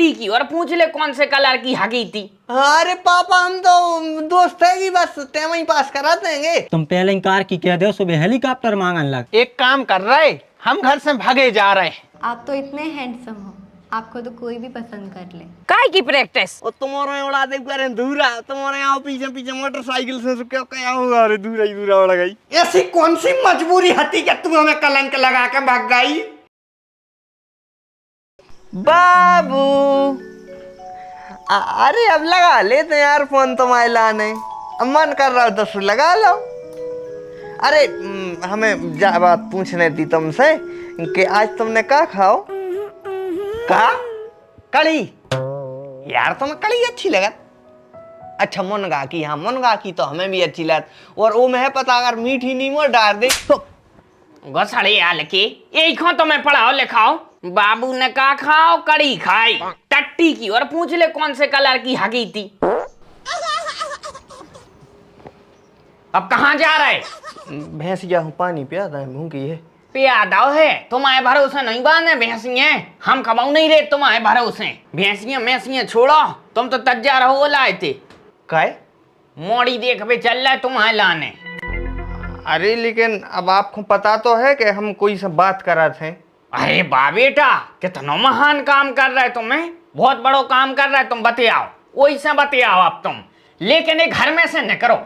टट्टी की और पूछ ले कौन से कलर की हगी थी। अरे पापा हम तो दोस्त है कि बस तेम ही पास करा देंगे। तुम पहले ही कार की कह दो, सुबह हेलीकॉप्टर मांगन लग। एक काम कर रहे, हम घर से भागे जा रहे हैं। आप तो इतने हैंडसम हो, आपको तो कोई भी पसंद कर ले। काय की प्रैक्टिस? और तुम्हारे उड़ा दे करे धूरा, तुम्हारे यहाँ पीछे पीछे मोटरसाइकिल से क्या क्या होगा? अरे धूरा ही धूरा उड़ गई। ऐसी कौन सी मजबूरी हती कि तुम हमें कलंक लगा के भाग गई? बाबू अरे अब लगा लेते यार फोन तुम्हारे लाने, अब मन कर रहा हो तो लगा लो। अरे हमें बात पूछने थी तुमसे कि आज तुमने क्या खाओ? कहा कड़ी? यार तुम्हें कड़ी अच्छी लगत? अच्छा मुनगा की, हाँ मुनगा की तो हमें भी अच्छी लगत। और वो मैं पता अगर मीठी नीमो डाल दे तो घसड़े आल के यही खो तो मैं पढ़ाओ लिखाओ। बाबू ने कहा खाओ, कड़ी खाई टट्टी की और पूछ ले कौन से कलर की हगी थी। अब कहाँ जा रहे? भैंसिया हूँ, पानी पिया था, भूखी है। प्यादा है तुम्हारे भरोसे नहीं बांधे भैंसियां, हम कमाऊ नहीं रहे तुम्हारे भरोसे। भैंसियां मैंसियां छोड़ो, तुम तो तज्जा रहो लाए थे। काय मोड़ी देख पे चल रहा है तुम्हारे लाने। अरे लेकिन अब आपको पता तो है कि हम कोई सब बात करा थे। अरे बा बेटा कितना महान काम कर रहे तुम्हें, बहुत बड़ो काम कर रहे तुम, बतियाओ वही से बतियाओ अब तुम। लेकिन एक घर में से न करो,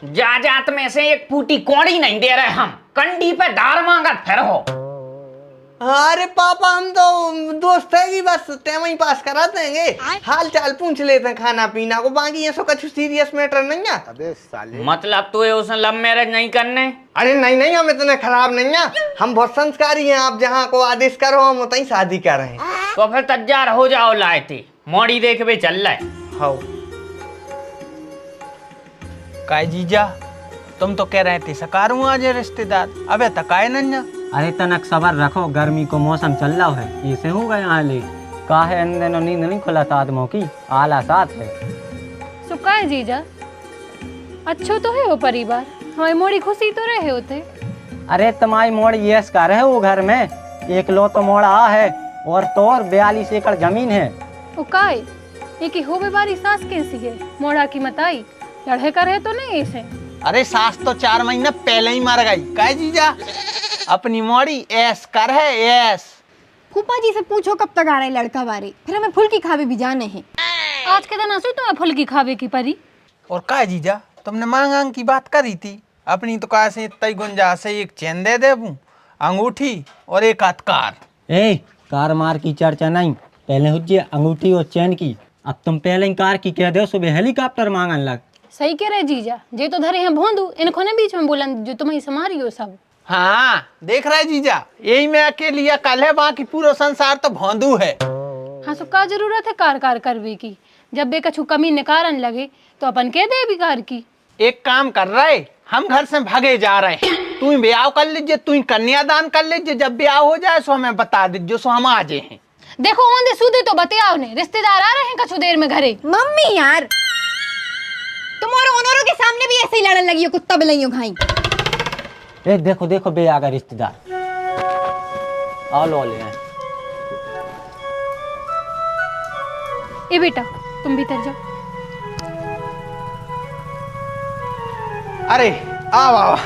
जात में से एक फूटी कौड़ी नहीं दे रहे हम, कंडी पे दार मांगत फिर हो। अरे पापा हम तो दोस्त है कि बस तेम ही पास करा देंगे, हाल चाल पूछ लेते हैं, खाना पीना को, बाकी ये सो कुछ सीरियस मैटर नहीं है। अबे साले, मतलब तो उसने लव मैरिज नहीं करने? अरे नहीं नहीं, हम इतने खराब नहीं है, हम बहुत संस्कारी हैं। आप जहाँ को आदेश करो हम उतनी शादी कर रहे हैं। तो फिर तज्जार हो जाओ लाए थे, मोड़ी देख पे चल रहा है। हाँ काय जीजा तुम तो कह रहे थे सकारू आज रिश्तेदार, अबे तकाए नन्या। अरे तनक सबर रखो, गर्मी को मौसम चल रहा है, इसे हो गए यहाँ ले। का है इन दिनों नींद नहीं खुला था आदमों की, आला साथ है। सुका है जीजा, अच्छो तो है वो परिवार, हमारी मोड़ी खुशी तो रहे होते। अरे तुम्हारी मोड़ यस का रहे वो घर में, एक लो तो मोड़ आ है और तो और 42 एकड़ जमीन है। वो काय ये की हो बारी सास कैसी है, मोड़ा की मताई लड़े का रहे तो नहीं ऐसे। अरे सास तो 4 महीने पहले ही मर गई। काय जीजा अपनी मोड़ी ऐस कर है ऐस। फूफा जी से पूछो कब तक आ रहा है लड़का बारे, फिर हमें फुल्की खावे भी जाने हैं। आज के दिन आंसू तुम्हें फुल्की खावे की परी। और काय जीजा तुमने मांग की बात करी थी अपनी, तो कहा से इतनी गुंजाइश से एक चैन दे दे, अंगूठी और एक हाथ कार। ए कार मार की चर्चा नहीं, पहले हुज्जे अंगूठी और चैन की। अब तुम पहले ही कार की कह दो, सुबह हेलीकॉप्टर मांगन लग। सही कह रहे जीजा, जे तो धरे हैं भोंदू, इनको ने बीच में बोला जो तुम्हें समारी हो सब। हाँ देख रहा है जीजा, यही मैं अकेली कल है, बाकी पूरा संसार तो भोंदू है। हाँ सो का जरूरत है कार कार करवे की, जब बे कछु कमी निकारन लगे तो अपन कह दे भी कार की। एक काम कर रहे, हम घर से भागे जा रहे हैं, तू ब्याह कर लीजिए, तू कन्यादान कर लीजिए, जब ब्याह हो जाए सो हमें बता दीजिए, सो हम आ जाए हैं। देखो ओंदे सूदे तो बतियाओ ने, रिश्तेदार आ रहे हैं कछु देर में घरे। मम्मी यार तुम और ओनरों के सामने भी ऐसे ही लड़न लगी हो, कुत्ता बिलाइयो खाई। ए देखो देखो बे आ गए रिश्तेदार, आओ लो ले आए। ए बेटा तुम भीतर जाओ। अरे आओ आओ,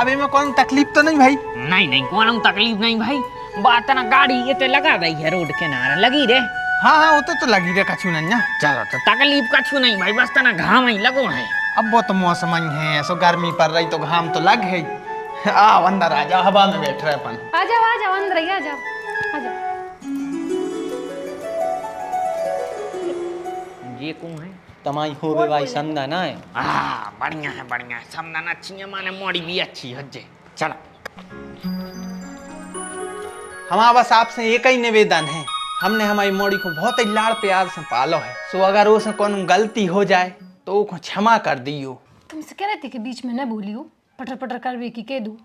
अभी में कौन तकलीफ तो नहीं भाई? नहीं नहीं कौन तकलीफ नहीं भाई, बात ना गाड़ी ये तो लगा रही है रोड किनारे लगी रे। हाँ हाँ वो तो लगी रे कछु नन्या। चलो तो तकलीफ कछु नहीं भाई, बस तना घाम ही लगो है। अब वो तो मौसम ही है, सो गर्मी पड़ रही तो घाम तो लग है। आओ अंदर आ जाओ, हवा में बैठ रहे अपन। आ जाओ अंदर ही आ जाओ, आ जाओ। ये कौन है? तमाई हो बे भाई समझा ना है। बढ़िया है समझना अच्छी है, माने मोड़ी भी अच्छी है जे। चलो हमारा बस आपसे एक ही निवेदन है, हमने हमारी मोड़ी को बहुत ही लाड़ प्यार से पालो है, सो अगर उससे कोई गलती हो जाए तो वो क्षमा कर दियो। तुमसे कह रहे थे कि बीच में न बोलियो, पटर पटर करवे की कह दू।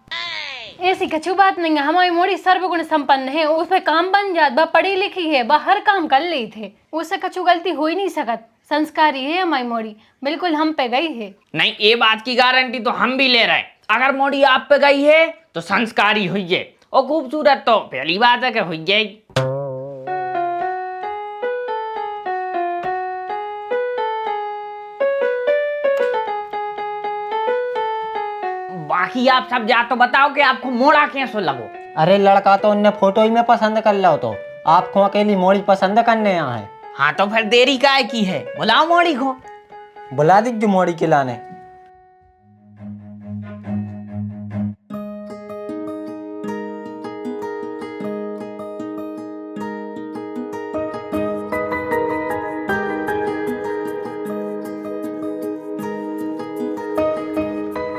ऐसी कछु बात नहीं है, हमारी मोड़ी सर्वगुण संपन्न है, उस पे काम बन जात, बा पढ़ी लिखी है, बा हर काम कर ली थे, उससे कछु गलती हो ही नहीं सकत। संस्कारी है हमारी मोड़ी, बिल्कुल हम पे गई है। नहीं ये बात की गारंटी तो हम भी ले रहे हैं, अगर मोड़ी आप पे गई है तो संस्कारी हुई है, और खूबसूरत तो पहली बात है कि हुई है। बाकी आप सब जा तो बताओ कि आपको मोड़ा कैसे लगो। अरे लड़का तो उनने फोटो ही में पसंद कर लो, तो आपको अकेली मोड़ी पसंद करने यहाँ है। हाँ तो फिर देरी काहे की है, बुलाओ मोड़ी को। बुला दीजिए मोड़ी के लाने।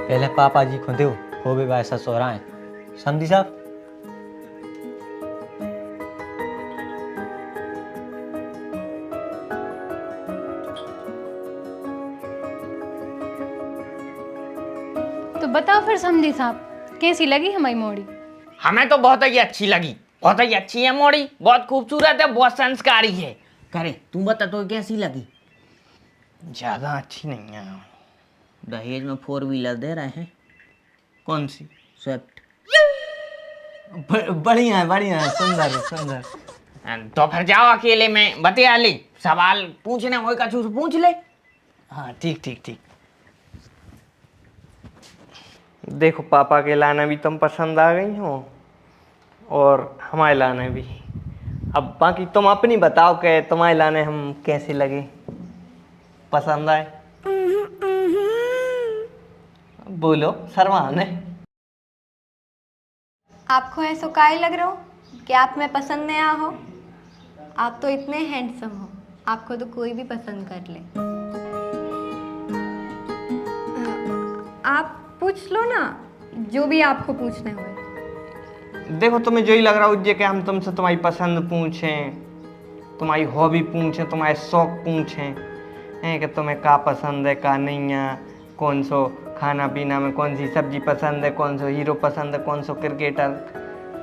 पहले पापा जी को दो, हो भी वैसा सो रहा है। समझी साहब? तो बताओ फिर समझी साहब, कैसी लगी हमारी मोड़ी? हमें तो बहुत ही अच्छी लगी, बहुत ही अच्छी है मोड़ी, बहुत खूबसूरत है, बहुत संस्कारी है। करे तू बता तो कैसी लगी? ज़्यादा अच्छी नहीं है। दहेज में 4 व्हीलर दे रहे हैं। कौन सी? स्विफ्ट। बढ़िया है, सुंदर है, सुंदर। तो फिर जाओ अकेले में बतिया ले, सवाल पूछने हो कछु से पूछ ले। हाँ ठीक। देखो पापा के लाना भी तुम पसंद आ गई हो और हमारे लाने भी। अब बाकी तुम अपनी बताओ कि तुम्हारे लाने हम कैसे लगे, पसंद आए? बोलो शर्माने। आपको ऐसा काहे लग रहा हो कि आप में पसंद नहीं आ हो? आप तो इतने हैंडसम हो, आपको तो कोई भी पसंद कर ले। आप पूछ लो ना जो भी आपको पूछने हुए। देखो तुम्हें जो ही लग रहा हो कि हम तुमसे तुम्हारी पसंद पूछें, तुम्हारी हॉबी पूछें, तुम्हारे शौक पूछें हैं कि तुम्हें का पसंद है का नहीं है, कौन सो खाना पीना में कौन सी सब्जी पसंद है, कौन सो हीरो पसंद है, कौन सो क्रिकेटर,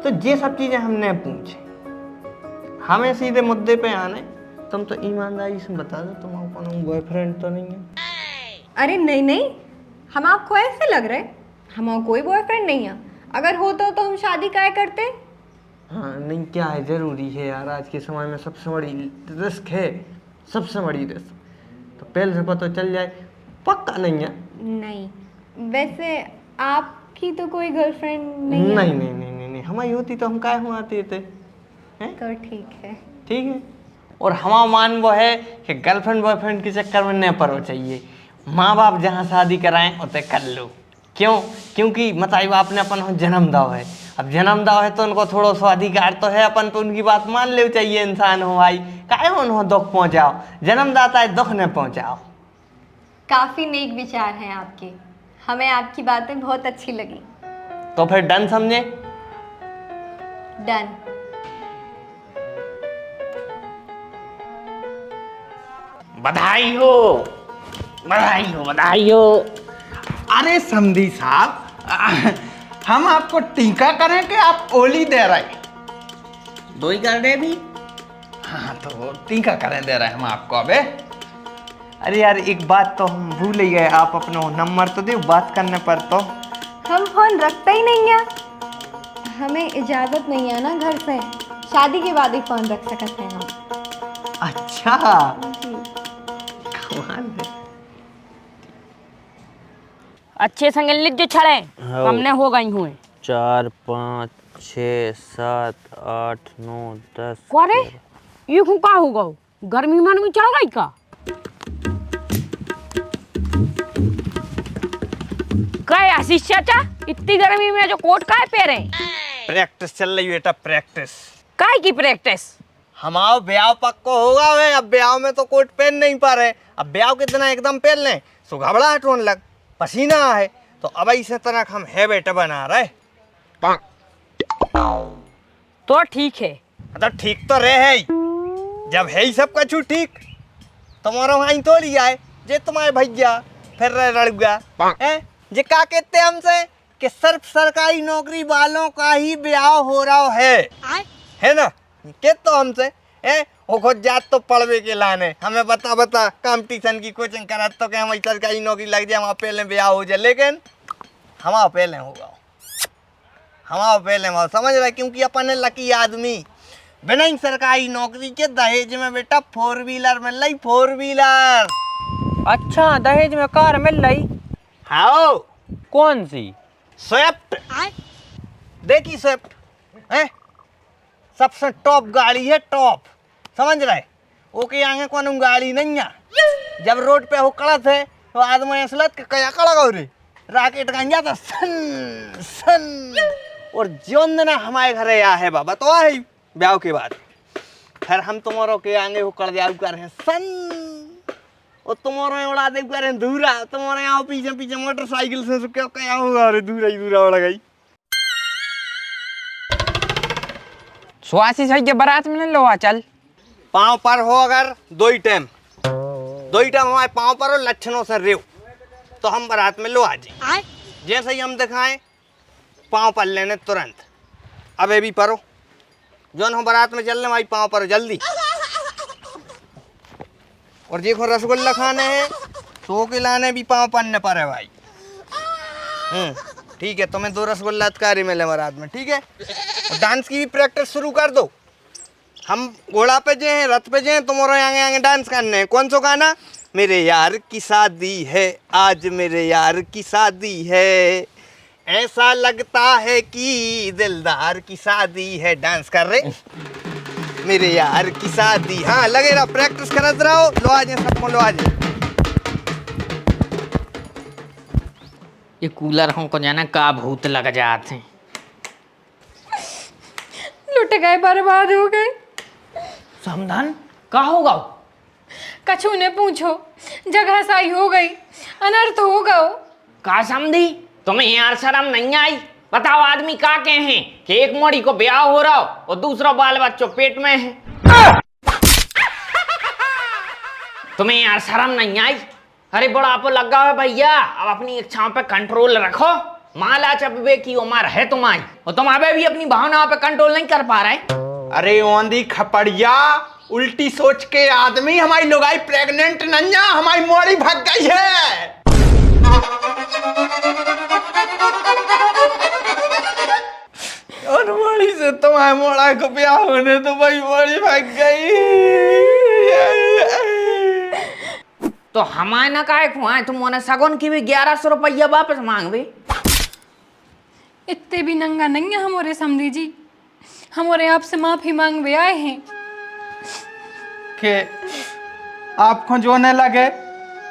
तो ये सब चीज़ें हमने पूछे। हमें सीधे मुद्दे पे आने। तुम तो ईमानदारी से बता दो तुम्हारा कौन बॉयफ्रेंड तो नहीं है? अरे नहीं, हम आपको ऐसे लग रहे, हमारा कोई बॉयफ्रेंड नहीं है। अगर होता तो हम शादी काहे करते? हाँ नहीं, क्या है, ज़रूरी है यार, आज के समय में सबसे बड़ी रिस्क है, सबसे बड़ी रिस्क। तो पहले से पता चल जाए, पक्का नहीं है। नहीं, वैसे आपकी तो कोई गर्लफ्रेंड नहीं है? नहीं, हमारी होती तो हम काहे हुआ आते थे, हैं? तो ठीक है। ठीक है। और हमारा मान वो है कि गर्लफ्रेंड बॉयफ्रेंड के चक्कर में नहीं पड़ो चाहिए। माँ बाप जहाँ शादी कराएं उसे कर लो। क्यों? क्योंकि माता बाप ने अपन जन्म दाव है। अब जन्म दाव है तो उनको थोड़ा सा अधिकार तो है अपन पे उनकी बात मान ले चाहिए। इंसान हो भाई, काहे उन्हें दुख पहुँचाओ, जन्मदाता है दुख न पहुँचाओ। काफी नेक विचार हैं आपके, हमें आपकी बातें बहुत अच्छी लगी। तो फिर डन समझे? डन। बधाई हो, बधाई हो, बधाई हो। अरे समधी साहब, हम आपको टीका करें कि आप ओली दे रहे? दो ही कर दे भी। हाँ तो टीका करें दे रहे हम आपको। अबे अरे यार एक बात तो हम भूल ही गए, आप अपना नंबर तो दो, बात करने पर तो। हम फोन रखते ही नहीं है, हमें इजाजत नहीं है ना घर से, शादी के बाद ही फोन रख सकते हैं हम। अच्छा, कमाल है। अच्छे संग लीजिए छड़े, हमने हो गई हुए 4 5 6 7 8 9 10। अरे ये का होगा, गर्मी मन में चढ़ गई का? काय आशीष चाचा, इतनी गर्मी में जो कोट काय पहरे? प्रैक्टिस चल रही बेटा, प्रैक्टिस। काय की प्रैक्टिस? हमारा ब्याह पक्को होगा वे, अब ब्याह में तो कोट पहन नहीं पा रहे। अब ब्याह कितना एकदम पहन लें सो घबराहट होने लग, पसीना है, तो अब इसे तनक हम है बेटा बना रहे। तो ठीक है। तो ठीक तो रहे है, जब है ही सब कछु ठीक, तुम्हारा वहीं तो लिया है जे तुम्हारे भैया फिर रड़ुआ है जे का कहते हमसे कि सिर्फ सरकारी नौकरी वालों का ही ब्याह हो रहा है ना? के तो हमसे है वो खुद जात तो पढ़वे के लाने हमें बता कंपटीशन की कोचिंग करा तो कि हमारी सरकारी नौकरी लग जाए, हमारा पहले ब्याह हो जाए। लेकिन हमारा पहले होगा, हमारा पहले होगा, समझ रहे? क्योंकि अपन लकी आदमी बिना ही सरकारी नौकरी के दहेज में बेटा 4 व्हीलर मिल रही, 4 व्हीलर। अच्छा, दहेज में कार मिल रही? हाँ, कौन सी? स्विफ्ट देखी स्विफ्ट है सबसे टॉप गाड़ी है, टॉप, समझ रहे? ओके आगे कौन गाड़ी नहीं है। जब रोड पे हो कड़त है तो आदमी असलत के कया कड़ा गौ रे राकेट गंजा था सन सन। और जोन ना हमारे घरे आ है बाबा तो आई ब्याह के बाद फिर हम तुम्हारों के आगे हो कर दिया कर हैं सन और तुम्हारे उड़ा दे कर हैं धूरा। तुम्हारे यहाँ पीछे पीछे मोटरसाइकिल से क्या क्या होगा रे धूरा ही धूरा उड़ गई। सुहासी सही के बारात में लो आ चल। पाँव पर हो अगर दो ही टाइम हमारे पाँव पर हो लक्षणों से रेव तो हम बारात में लो आ जाए। जैसे ही हम दिखाएं पाँव पर लेने तुरंत अबे भी परो जो हम बारात में चलने भाई पाँव पर जल्दी। और देखो रसगुल्ला खाने हैं तो के लाने भी पाँव पन्ने पर है भाई। ठीक है तुम्हें 2 रसगुल्ला अतकारी मिले बारात में, ठीक है। और डांस की भी प्रैक्टिस शुरू कर दो। हम घोड़ा पे जे हैं रथ पे जे हैं तुम्हारे आगे आगे डांस करने हैं। कौन सा गाना? मेरे यार की शादी है आज, मेरे यार की शादी है, ऐसा लगता है कि दिलदार की शादी है। डांस कर रहे मेरे यार की शादी। हाँ लगे रहा प्रैक्टिस करते रहो। लो आ जाए सबको लो आ जाए। ये कूलर हमको जाना का भूत लग जाते। लुट गए, बर्बाद हो गए। समधन का होगा? कछु ने पूछो, जगह साई हो गई, अनर्थ हो गओ। का समझी? तुम्हें यार शर्म नहीं आई? बताओ आदमी का कहे हैं कि एक मोड़ी को ब्याह हो रहा हो और दूसरा बाल बच्चों पेट में है। तुम्हें यार शर्म नहीं आई? अरे बुढ़ापा लगा है भैया, अब अपनी इच्छाओं पे कंट्रोल रखो। माला चबे की उम्र है तुम्हारी और तुम अबे भी अपनी भावनाओं पे कंट्रोल नहीं कर पा रहे। अरे ओंदी खपड़िया, उल्टी सोच के आदमी, हमारी लुगाई प्रेग्नेंट नन्या, हमारी मोड़ी भाग गई है। और मोड़ी से तुम्हारे मोड़ा को ब्याह होने तो भाई मोड़ी भाग गई। तो हमारे ना काय खुआए तुम सगुन की भी 1100 रुपया वापस मांगवे। इतने भी नंगा नहीं है हमारे समधी जी, हमारे आपसे माफी मांगवे आए हैं। के आपको जो न लगे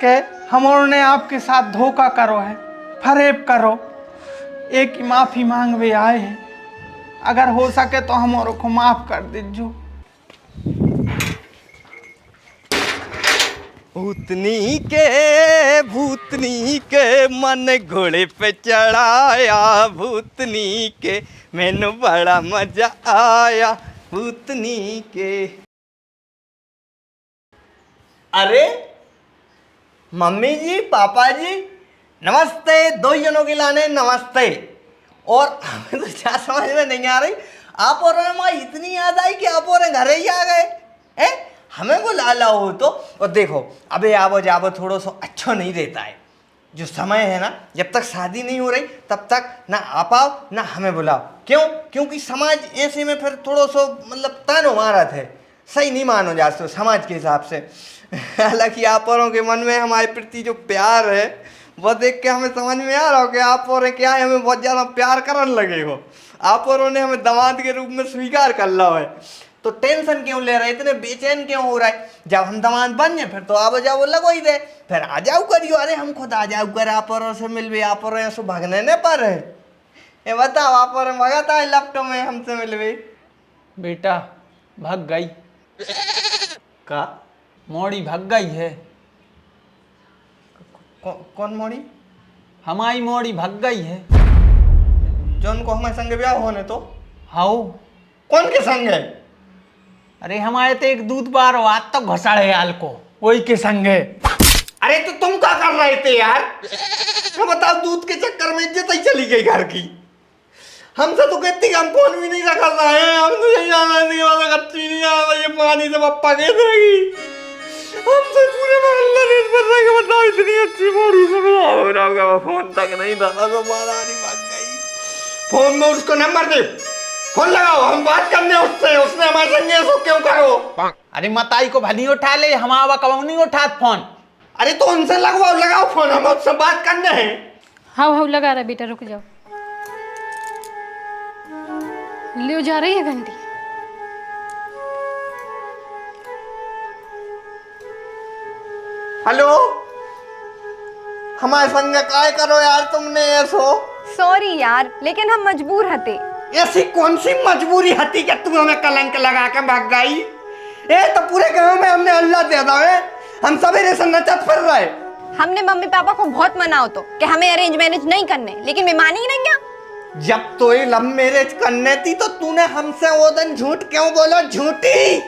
कि हमने आपके साथ धोखा करो है, फरेब करो, एक ही माफी मांगवे आए हैं। अगर हो सके तो हमारे को माफ कर दीजिए। भूतनी के मन घोड़े पे चढ़ाया, भूतनी के मैनू बड़ा मजा आया, भूतनी के। अरे मम्मी जी पापा जी नमस्ते। 2 जनों के लाने नमस्ते। और हमें तो क्या समझ में नहीं आ रही, आप और माँ इतनी याद आई कि आप और घर ही आ गए हैं। हमें को लाला हो तो। और देखो अबे आवो जावो थोड़ा सा अच्छा नहीं रहता है। जो समय है ना, जब तक शादी नहीं हो रही तब तक ना आ पाओ ना हमें बुलाओ। क्यों? क्योंकि समाज ऐसे में फिर थोड़ा सा मतलब तानो मारत है, सही नहीं मानो जाते समाज के हिसाब से। हालांकि आप औरों के मन में हमारे प्रति जो प्यार है वो देख के हमें समझ में आ रहा हो कि आप और क्या है, हमें बहुत ज़्यादा प्यार करने लगे हो। आप औरों ने हमें दामाद के रूप में स्वीकार कर ला है, तो टेंशन क्यों ले रहे, इतने बेचैन क्यों हो रहा है? जब हम दामाद बन जाए फिर तो आप जाओ लगो ही दे, फिर आ जाओ करियो। अरे हम खुद आ जाओ कर आप औरों से मिलवे, आप और ऐसे भागने न पर है। ये बताओ आप और भगाता है लैपटॉप में हमसे मिलवे? बेटा भाग गई का मोड़ी भाग गई है। कौन मोड़ी? हमारी मोड़ी भाग गई है। जौन को हमारे संग ब्याह होने तो हाउ कौन के संग है? अरे हमारे तो एक दूध बार आज तक घसाड़े हाल को वही के संग है। अरे तो तुम क्या कर रहे थे यार? तो बताओ दूध के चक्कर में इज्जत ही चली गई घर की। हमसे तो कहती हम फोन भी नहीं रखा रहे हैं, हम तो यही जाना है कच्ची नहीं आ रहा, ये पानी से पप्पा कह देगी। हम तो पूरे मोहल्ले ने इस पर रहे बताओ इतनी अच्छी मोड़ी से हो रहा होगा, फोन तक नहीं था तो महारानी भाग गई। फोन में उसको नंबर दे, फोन लगाओ, हम बात करने उससे, उसने हमारे संग ऐसा क्यों करो? अरे मताई को भली उठा ले, हमारा कब नहीं उठा फोन। अरे तो उनसे लगवाओ, लगाओ फोन, हम उससे बात करने हैं। हाँ हाँ लगा रहा बेटा, रुक जाओ। ले जा रही है घंटी। हेलो, हमारे संग काय करो यार तुमने ऐसो? सॉरी यार, लेकिन हम मजबूर हते। ऐसी कौन सी मजबूरी हती कि तुम हमें कलंक लगा के भाग गई? ए तो पूरे गांव में हमने अल्लाह दे दावे, हम सवेरे से नचत फिर रहे। हमने मम्मी पापा को बहुत मनाओ तो कि हमें अरेंज मैरिज नहीं करने, लेकिन वे मानी ही नहीं है। जब तो ये लव मैरिज करने थी तो तूने हमसे वो दिन झूठ क्यों बोलो? झूठी।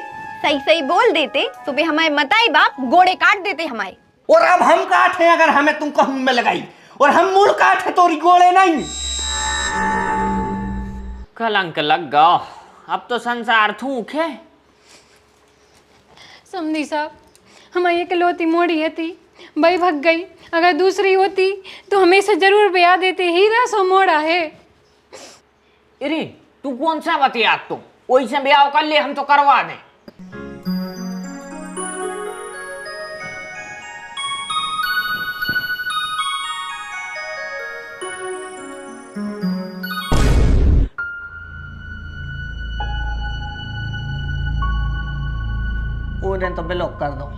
सही सही बोल देते तो वे हमारे मताई बाप गोड़े काट देते हमारे। और अब हम काट हैं अगर हमें तुमको हम में लगाई, और हम मूल काट है तो गोड़े नहीं। कलंक लग गया, अब तो संसार थूक है। समधी साहब, हमारी इकलौती मोड़ी है थी, भाई भग गई। अगर दूसरी होती तो हमेशा जरूर ब्याह देते, हीरा सो मोड़ा है। अरे तू कौन सा बतिया, तू वही से ब्याह कर ले, हम तो करवा दें। वो दिन तो ब्लॉक कर दो।